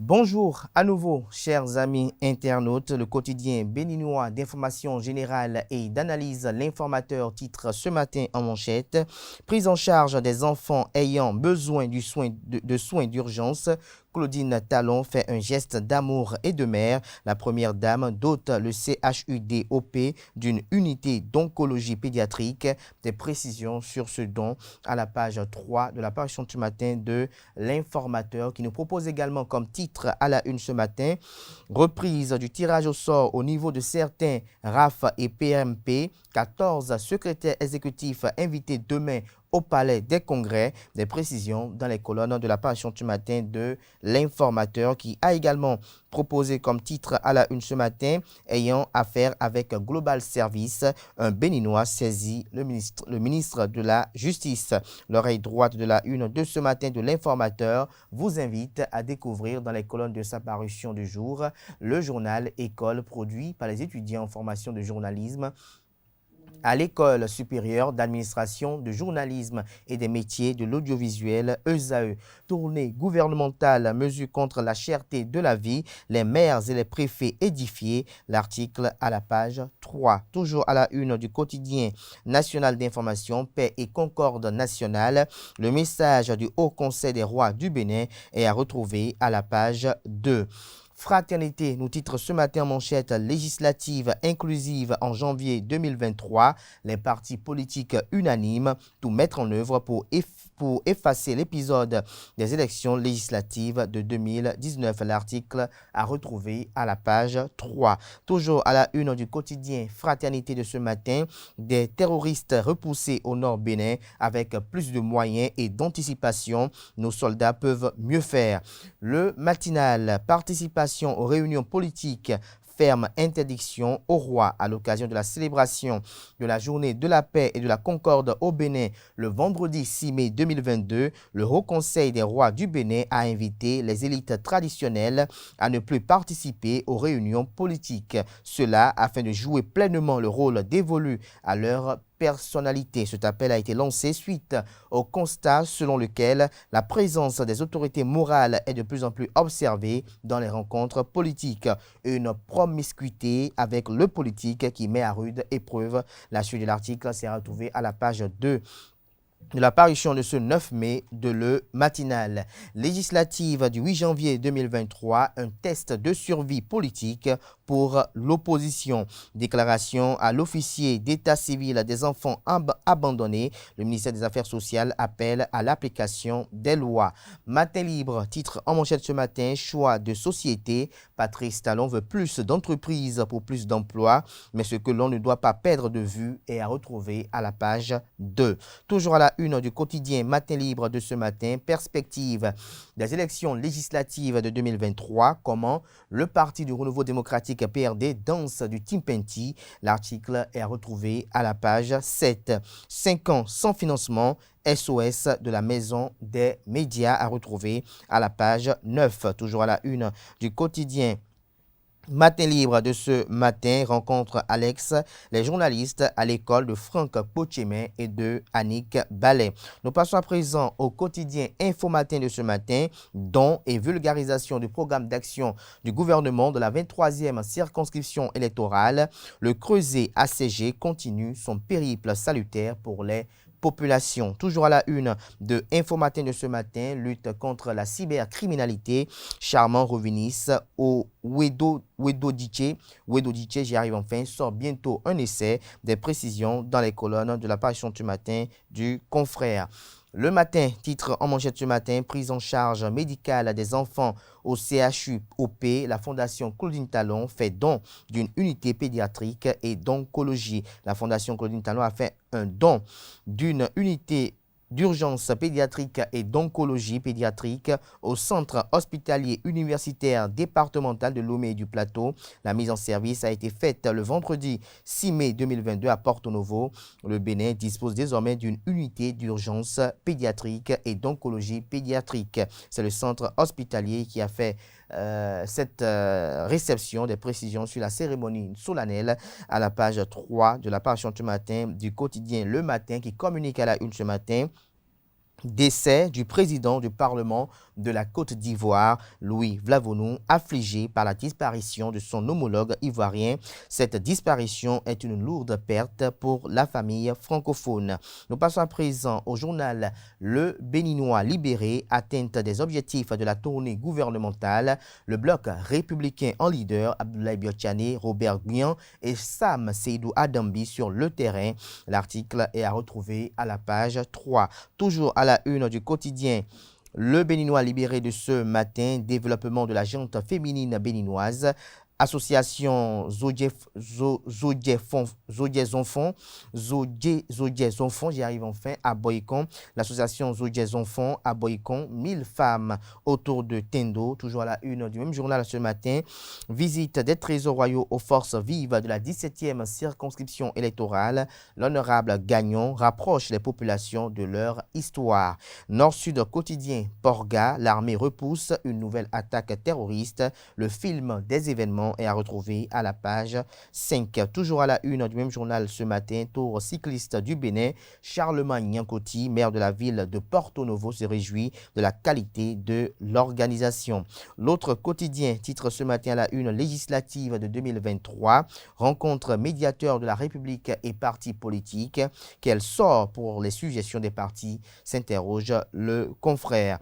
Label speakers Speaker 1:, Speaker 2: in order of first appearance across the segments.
Speaker 1: Bonjour à nouveau, chers amis internautes. Le quotidien béninois d'information générale et d'analyse, l'informateur titre ce matin en manchette: prise en charge des enfants ayant besoin de soins d'urgence. Claudine Talon fait un geste d'amour et de mère. La première dame dote le CHUD-OP d'une unité d'oncologie pédiatrique. Des précisions sur ce don à la page 3 de la parution du matin de l'informateur, qui nous propose également comme titre à la une ce matin: reprise du tirage au sort au niveau de certains RAF et PMP. 14 secrétaires exécutifs invités demain au Palais des Congrès. Des précisions dans les colonnes de la parution du matin de l'informateur, qui a également proposé comme titre à la une ce matin: ayant affaire avec Global Service, un Béninois saisit le ministre de la Justice. L'oreille droite de la une de ce matin de l'informateur vous invite à découvrir dans les colonnes de sa parution du jour le journal École, produit par les étudiants en formation de journalisme à l'École supérieure d'administration, de journalisme et des métiers de l'audiovisuel, ESAE. Tournée gouvernementale, mesure contre la cherté de la vie, les maires et les préfets édifiés. L'article à la page 3. Toujours à la une du quotidien national d'information, Paix et Concorde nationale, le message du Haut Conseil des rois du Bénin est à retrouver à la page 2. Fraternité nous titre ce matin en manchette: législative inclusive en janvier 2023. Les partis politiques unanimes, tout mettre en œuvre pour effacer l'épisode des élections législatives de 2019. L'article à retrouver à la page 3. Toujours à la une du quotidien Fraternité de ce matin: des terroristes repoussés au nord Bénin avec plus de moyens et d'anticipation. Nos soldats peuvent mieux faire. Le matinal: participation aux réunions politiques, ferme interdiction au roi à l'occasion de la célébration de la journée de la paix et de la concorde au Bénin le vendredi 6 mai 2022. Le Haut Conseil des rois du Bénin a invité les élites traditionnelles à ne plus participer aux réunions politiques. Cela afin de jouer pleinement le rôle dévolu à leur personnalité. Cet appel a été lancé suite au constat selon lequel la présence des autorités morales est de plus en plus observée dans les rencontres politiques. Une promiscuité avec le politique qui met à rude épreuve. La suite de l'article s'est retrouvée à la page 2 de la parution de ce 9 mai de Le Matinal. Législative du 8 janvier 2023, un test de survie politique pour l'opposition. Déclaration à l'officier d'état civil des enfants abandonnés. Le ministère des Affaires sociales appelle à l'application des lois. Matin libre titre en manchette ce matin: choix de société. Patrice Talon veut plus d'entreprises pour plus d'emplois, mais ce que l'on ne doit pas perdre de vue est à retrouver à la page 2. Toujours à la une du quotidien Matin libre de ce matin: perspective des élections législatives de 2023. Comment le Parti du Renouveau démocratique PRD danse du Timpenti. L'article est à retrouver à la page 7. 5 ans sans financement, SOS de la maison des médias, à retrouver à la page 9. Toujours à la une du quotidien Matin libre de ce matin: rencontre Alex, les journalistes à l'école de Franck Pochemin et de Annick Ballet. Nous passons à présent au quotidien Info Matin de ce matin: don et vulgarisation du programme d'action du gouvernement de la 23e circonscription électorale. Le Creuset ACG continue son périple salutaire pour les population. Toujours à la une de Info Matin de ce matin: lutte contre la cybercriminalité. Charmant Rovinis au Wedodiche, j'y arrive enfin, sort bientôt un essai. Des précisions dans les colonnes de la parution du matin du Confrère. Le matin titre en manchette ce matin: prise en charge médicale des enfants au CHUOP. La fondation Claudine Talon fait don d'une unité pédiatrique et d'oncologie. La fondation Claudine Talon a fait un don d'une unité d'urgence pédiatrique et d'oncologie pédiatrique au centre hospitalier universitaire départemental de Lomé et du Plateau. La mise en service a été faite le vendredi 6 mai 2022 à Porto Novo. Le Bénin dispose désormais d'une unité d'urgence pédiatrique et d'oncologie pédiatrique. C'est le centre hospitalier qui a fait cette réception. Des précisions sur la cérémonie solennelle à la page 3 de la parution du matin du quotidien Le Matin, qui communique à la une ce matin: Décès du président du Parlement de la Côte d'Ivoire, Louis Vlavonou, affligé par la disparition de son homologue ivoirien. Cette disparition est une lourde perte pour la famille francophone. Nous passons à présent au journal Le Béninois libéré, atteinte des objectifs de la tournée gouvernementale. Le bloc républicain en leader, Abdoulaye Biotchane, Robert Guian et Sam Seydou Adambi sur le terrain. L'article est à retrouver à la page 3. Toujours à la une du quotidien Le Béninois libéré de ce matin, développement de la gente féminine béninoise, association Zodiez Enfants, j'y arrive enfin, à Boycon. L'association Zodiez Enfants à Boycon, 1000 femmes autour de Tendo, toujours à la une du même journal ce matin. Visite des trésors royaux aux forces vives de la 17e circonscription électorale. L'honorable Gagnon rapproche les populations de leur histoire. Nord-Sud quotidien, Porga, l'armée repousse une nouvelle attaque terroriste. Le film des événements est à retrouver à la page 5. Toujours à la une du même journal ce matin, tour cycliste du Bénin, Charlemagne Nyankoti, maire de la ville de Porto Novo, se réjouit de la qualité de l'organisation. L'autre quotidien titre ce matin à la une législative de 2023, rencontre médiateur de la République et partis politiques. Quel sort pour les suggestions des partis, s'interroge le confrère.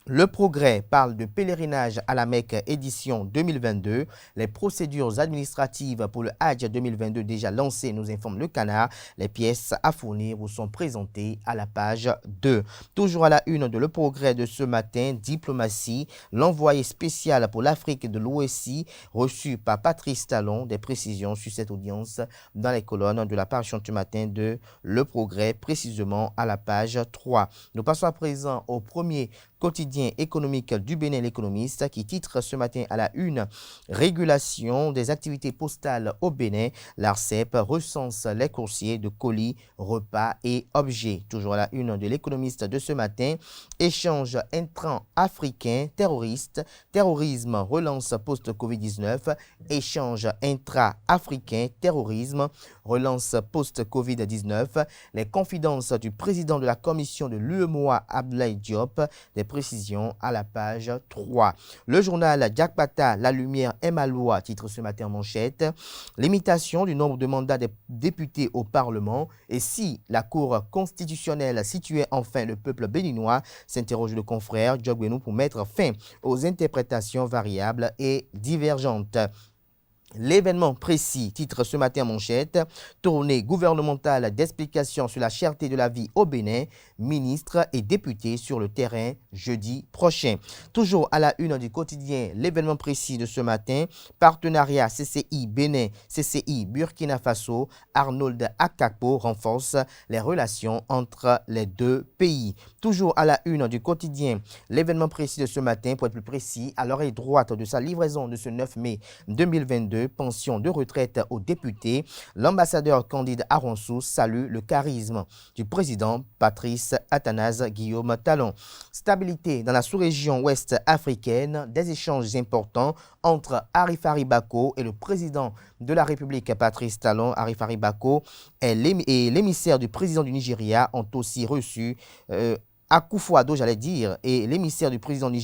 Speaker 1: Le Progrès parle de pèlerinage à la Mecque édition 2022. Les procédures administratives pour le Hajj 2022 déjà lancées, nous informe le Canard. Les pièces à fournir vous sont présentées à la page 2. Toujours à la une de Le Progrès de ce matin, diplomatie. L'envoyé spécial pour l'Afrique de l'OSI reçu par Patrice Talon. Des précisions sur cette audience dans les colonnes de la page ce matin de Le Progrès, précisément à la page 3. Nous passons à présent au premier quotidien économique du Bénin, l'Économiste, qui titre ce matin à la une « Régulation des activités postales au Bénin ». L'ARCEP recense les coursiers de colis, repas et objets. Toujours à la une de l'Économiste de ce matin, échange intra-africain terroriste, terrorisme relance post-Covid-19, échange intra-africain terrorisme, relance post-Covid-19, les confidences du président de la commission de l'UEMOA, Abdoulaye Diop, des précisions à la page 3. Le journal Diakpata, La Lumière aime à loi, titre ce matin en manchette. Limitation du nombre de mandats des députés au Parlement. Et si la Cour constitutionnelle situait enfin le peuple béninois, s'interroge le confrère Djogbenou pour mettre fin aux interprétations variables et divergentes. L'événement précis, titre ce matin en manchette, tournée gouvernementale d'explications sur la cherté de la vie au Bénin, ministres et députés sur le terrain jeudi prochain. Toujours à la une du quotidien, l'événement précis de ce matin, partenariat CCI Bénin, CCI Burkina Faso, Arnold Akakpo renforce les relations entre les deux pays. Toujours à la une du quotidien, l'événement précis de ce matin, pour être plus précis, à l'oreille droite de sa livraison de ce 9 mai 2022, pension de retraite aux députés, l'ambassadeur Candide Aronsou salue le charisme du président Patrice Athanase Guillaume Talon. Stabilité dans la sous-région ouest africaine, des échanges importants entre Arifari Bako et le président de la République Patrice Talon. Arifari Bako et l'émissaire du président du Nigeria ont aussi reçu Akufo-Addo, j'allais dire, et l'émissaire du président du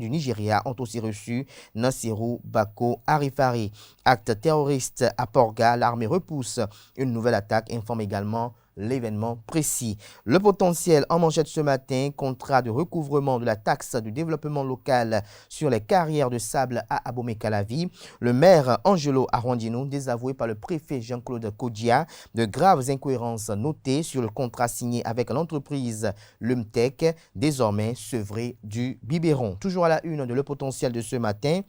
Speaker 1: Nigeria ont aussi reçu Nassirou Bako Arifari. Acte terroriste à Porga, l'armée repousse une nouvelle attaque, informe également l'événement précis. Le potentiel en manchette ce matin, contrat de recouvrement de la taxe de développement local sur les carrières de sable à Abomey-Calavi. Le maire Angelo Arondino, désavoué par le préfet Jean-Claude Kodia, de graves incohérences notées sur le contrat signé avec l'entreprise Lumtech, désormais sevré du biberon. Toujours à la une de Le Potentiel de ce matin,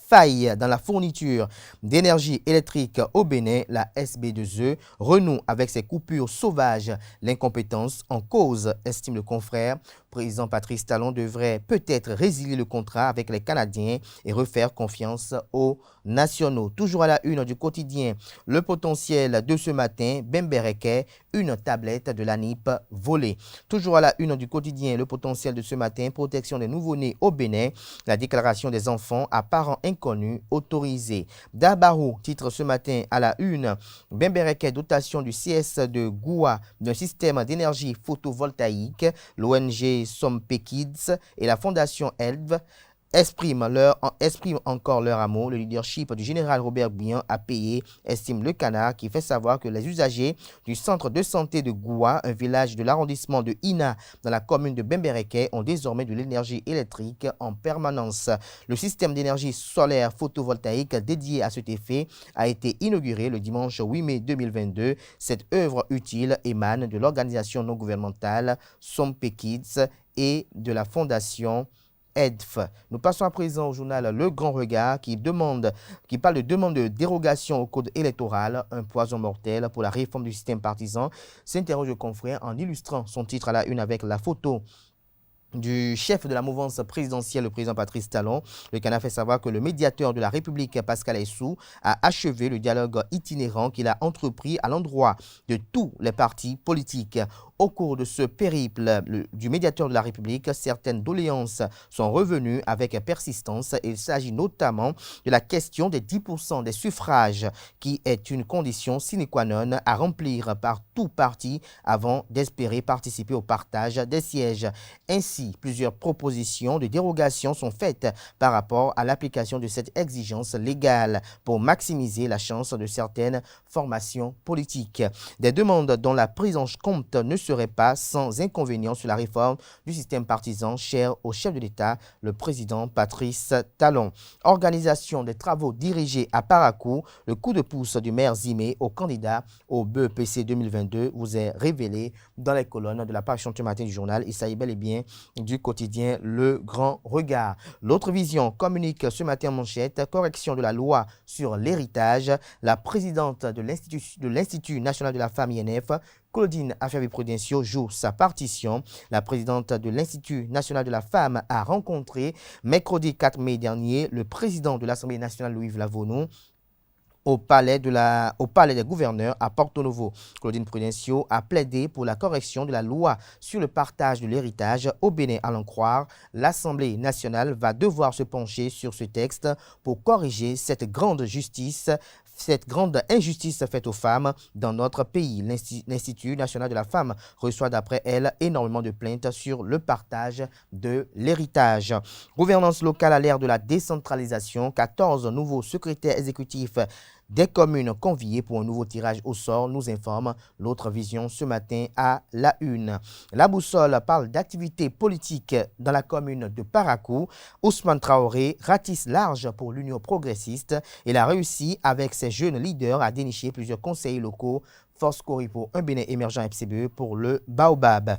Speaker 1: faille dans la fourniture d'énergie électrique au Bénin, la SB2E renoue avec ses coupures sauvages. L'incompétence en cause, estime le confrère. Président Patrice Talon devrait peut-être résilier le contrat avec les Canadiens et refaire confiance aux nationaux. Toujours à la une du quotidien, Le Potentiel de ce matin, Bembereke, une tablette de l'ANIP volée. Toujours à la une du quotidien, Le Potentiel de ce matin, protection des nouveau-nés au Bénin, la déclaration des enfants à parents inquiets inconnus autorisés. Dabarou titre ce matin à la une, Bembereke, dotation du CS de Goua d'un système d'énergie photovoltaïque. L'ONG Sompekids et la Fondation ELV expriment encore leur amour. Le leadership du général Robert Bihan a payé, estime le Canard, qui fait savoir que les usagers du centre de santé de Goua, un village de l'arrondissement de Ina dans la commune de Bembereke, ont désormais de l'énergie électrique en permanence. Le système d'énergie solaire photovoltaïque dédié à cet effet a été inauguré le dimanche 8 mai 2022. Cette œuvre utile émane de l'organisation non gouvernementale Sompekids et de la fondation EDF. Nous passons à présent au journal Le Grand Regard qui parle de demande de dérogation au code électoral, un poison mortel pour la réforme du système partisan. S'interroge le confrère en illustrant son titre à la une avec la photo du chef de la mouvance présidentielle, le président Patrice Talon. Le Canard fait savoir que le médiateur de la République, Pascal Aissou, a achevé le dialogue itinérant qu'il a entrepris à l'endroit de tous les partis politiques. Au cours de ce périple du médiateur de la République, certaines doléances sont revenues avec persistance. Il s'agit notamment de la question des 10% des suffrages, qui est une condition sine qua non à remplir par tout parti avant d'espérer participer au partage des sièges. Ainsi, plusieurs propositions de dérogation sont faites par rapport à l'application de cette exigence légale pour maximiser la chance de certaines formations politiques. Des demandes dont la prise en compte ne serait pas sans inconvénient sur la réforme du système partisan cher au chef de l'État, le président Patrice Talon. Organisation des travaux dirigés à Parakou, le coup de pouce du maire Zimé au candidat au BEPC 2022 vous est révélé dans les colonnes de la page ce matin du journal. Il s'agit bel et bien du quotidien Le Grand Regard. L'autre vision communique ce matin en manchette, correction de la loi sur l'héritage. La présidente de l'Institut national de la femme INF, Claudine Achavi-Prudencio, joue sa partition. La présidente de l'Institut national de la femme a rencontré mercredi 4 mai dernier le président de l'Assemblée nationale, Louis Vlavonou, au palais des gouverneurs à Porto Novo. Claudine Prudencio a plaidé pour la correction de la loi sur le partage de l'héritage au Bénin. À l'en croire, l'Assemblée nationale va devoir se pencher sur ce texte pour corriger cette grande injustice faite aux femmes dans notre pays. L'Institut national de la femme reçoit d'après elle énormément de plaintes sur le partage de l'héritage. Gouvernance locale à l'ère de la décentralisation, 14 nouveaux secrétaires exécutifs des communes conviées pour un nouveau tirage au sort, nous informe l'autre vision ce matin à la une. La boussole parle d'activités politiques dans la commune de Parakou. Ousmane Traoré ratisse large pour l'Union progressiste. Il a réussi avec ses jeunes leaders à dénicher plusieurs conseillers locaux. Force Coripo, un Bénin émergent FCBE pour le Baobab.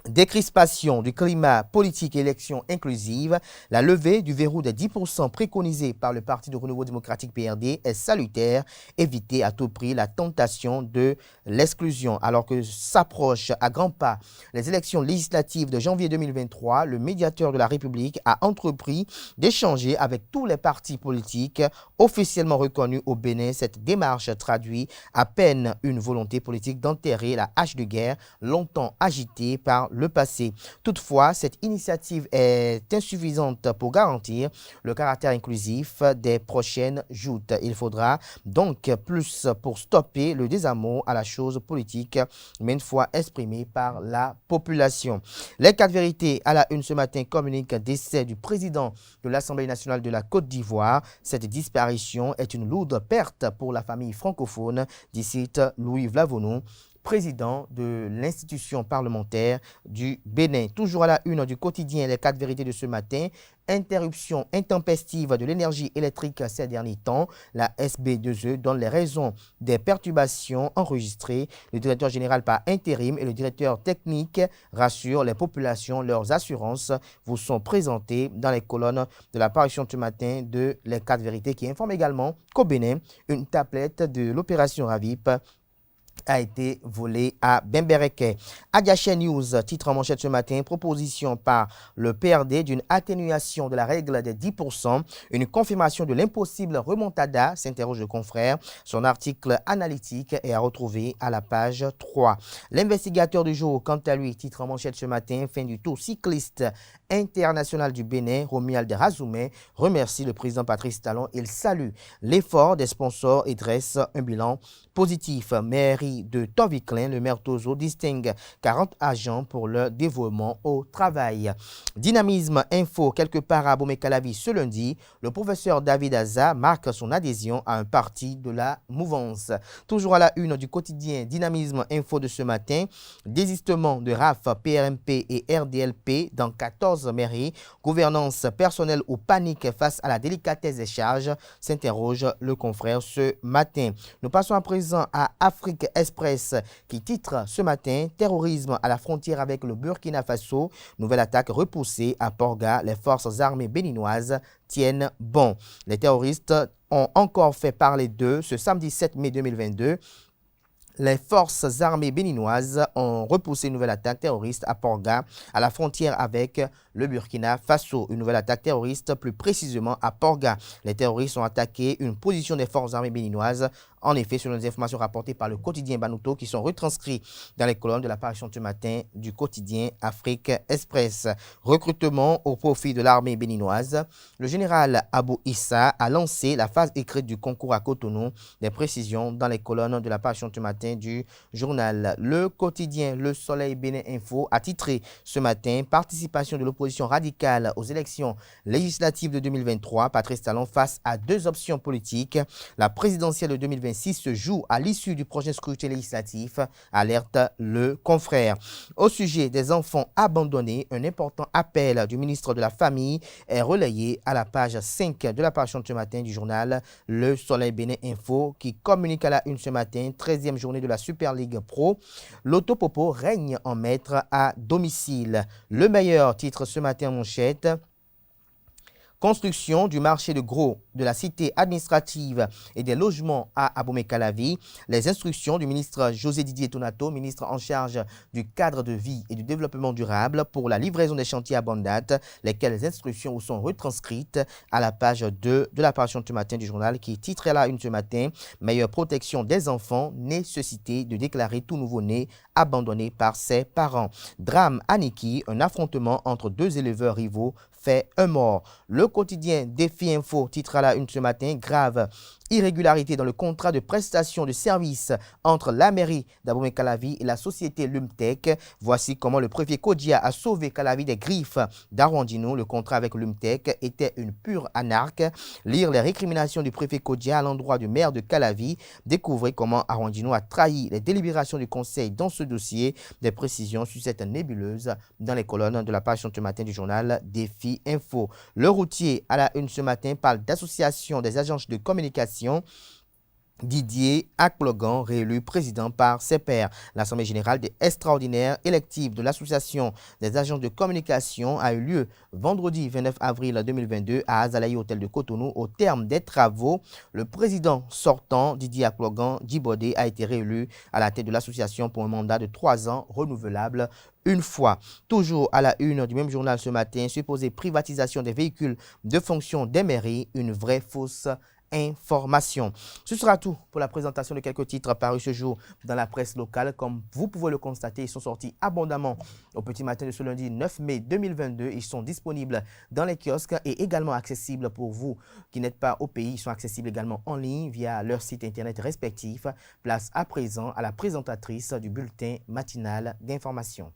Speaker 1: Décrispation du climat politique et élection inclusive, la levée du verrou des 10% préconisé par le Parti de renouveau démocratique PRD est salutaire. Éviter à tout prix la tentation de l'exclusion. Alors que s'approchent à grands pas les élections législatives de janvier 2023, le médiateur de la République a entrepris d'échanger avec tous les partis politiques officiellement reconnus au Bénin. Cette démarche traduit à peine une volonté politique d'enterrer la hache de guerre longtemps agitée par le passé. Toutefois, cette initiative est insuffisante pour garantir le caractère inclusif des prochaines joutes. Il faudra donc plus pour stopper le désamour à la chose politique, mais une fois exprimé par la population. Les 4 vérités à la une ce matin communiquent décès du président de l'Assemblée nationale de la Côte d'Ivoire. Cette disparition est une lourde perte pour la famille francophone, dit Louis Vlavonou, président de l'institution parlementaire du Bénin. Toujours à la une du quotidien, les 4 vérités de ce matin. Interruption intempestive de l'énergie électrique ces derniers temps. La SB2E donne les raisons des perturbations enregistrées. Le directeur général par intérim et le directeur technique rassurent les populations. Leurs assurances vous sont présentées dans les colonnes de la parution ce matin de Les 4 vérités, qui informe également qu'au Bénin, une tablette de l'opération RAVIP a été volé à Bembereke. Adiaché News, titre en manchette ce matin, proposition par le PRD d'une atténuation de la règle des 10%, une confirmation de l'impossible remontada, s'interroge le confrère. Son article analytique est à retrouver à la page 3. L'investigateur du jour, quant à lui, titre en manchette ce matin, fin du tour cycliste international du Bénin, Romuald Razoumé, remercie le président Patrice Talon. Il salue l'effort des sponsors et dresse un bilan positif. Mairie de Toviclin, le maire Tozo distingue 40 agents pour leur dévouement au travail. Dynamisme info quelque part à Bomé-Calavi ce lundi, le professeur David Aza marque son adhésion à un parti de la mouvance. Toujours à la une du quotidien Dynamisme info de ce matin, désistement de RAF, PRMP et RDLP dans 14 mairies, gouvernance personnelle ou panique face à la délicatesse des charges, s'interroge le confrère ce matin. Nous passons à présent à Afrique Express qui titre ce matin « Terrorisme à la frontière avec le Burkina Faso, nouvelle attaque repoussée à Porga, les forces armées béninoises tiennent bon ». Les terroristes ont encore fait parler d'eux ce samedi 7 mai 2022. Les forces armées béninoises ont repoussé une nouvelle attaque terroriste à Porga, à la frontière avec le Burkina Faso. Une nouvelle attaque terroriste, plus précisément à Porga. Les terroristes ont attaqué une position des forces armées béninoises. En effet, selon les informations rapportées par le quotidien Banuto qui sont retranscrites dans les colonnes de l'apparition ce matin du quotidien Afrique Express. Recrutement au profit de l'armée béninoise. Le général Abou Issa a lancé la phase écrite du concours à Cotonou. Des précisions dans les colonnes de l'apparition ce matin du journal. Le quotidien Le Soleil Bénin Info a titré ce matin « Participation de l'opposition radicale aux élections législatives de 2023 ». Patrice Talon face à deux options politiques. La présidentielle de 2026 se joue à l'issue du prochain scrutin législatif, alerte le confrère. Au sujet des enfants abandonnés, un important appel du ministre de la Famille est relayé à la page 5 de l'apparition de ce matin du journal Le Soleil Bénin Info qui communique à la une ce matin, 13e journée de la Super League Pro. L'autopopo règne en maître à domicile. Le meilleur titre ce matin en manchette. Construction du marché de gros de la cité administrative et des logements à Abomey-Calavi. Les instructions du ministre José Didier Tonato, ministre en charge du cadre de vie et du développement durable pour la livraison des chantiers à bonne date, lesquelles instructions sont retranscrites à la page 2 de l'apparition de ce matin du journal qui titrait là une ce matin « Meilleure protection des enfants, nécessité de déclarer tout nouveau-né abandonné par ses parents ». Drame à Niki, un affrontement entre deux éleveurs rivaux fait un mort. Le quotidien Défi Info titre à la une ce matin, grave irrégularité dans le contrat de prestation de services entre la mairie d'Abomey-Calavi et la société Lumtech. Voici comment le préfet Kodjia a sauvé Calavi des griffes d'Arwandino. Le contrat avec Lumtech était une pure anarque. Lire les récriminations du préfet Kodjia à l'endroit du maire de Calavi. Découvrez comment Arwandino a trahi les délibérations du conseil dans ce dossier. Des précisions sur cette nébuleuse dans les colonnes de la page ce matin du journal Défi Info. Le routier à la une ce matin parle d'association des agences de communication. Didier Akplogan, réélu président par ses pairs. L'Assemblée générale des extraordinaires électives de l'Association des agents de communication a eu lieu vendredi 29 avril 2022 à Azalaï Hôtel de Cotonou. Au terme des travaux, le président sortant, Didier Akplogan Djibodé, a été réélu à la tête de l'association pour un mandat de 3 ans renouvelable une fois. Toujours à la une du même journal ce matin, supposée privatisation des véhicules de fonction des mairies, une vraie fausse information. Ce sera tout pour la présentation de quelques titres parus ce jour dans la presse locale. Comme vous pouvez le constater, ils sont sortis abondamment au petit matin de ce lundi 9 mai 2022. Ils sont disponibles dans les kiosques et également accessibles pour vous qui n'êtes pas au pays. Ils sont accessibles également en ligne via leur site internet respectif. Place à présent à la présentatrice du bulletin matinal d'information.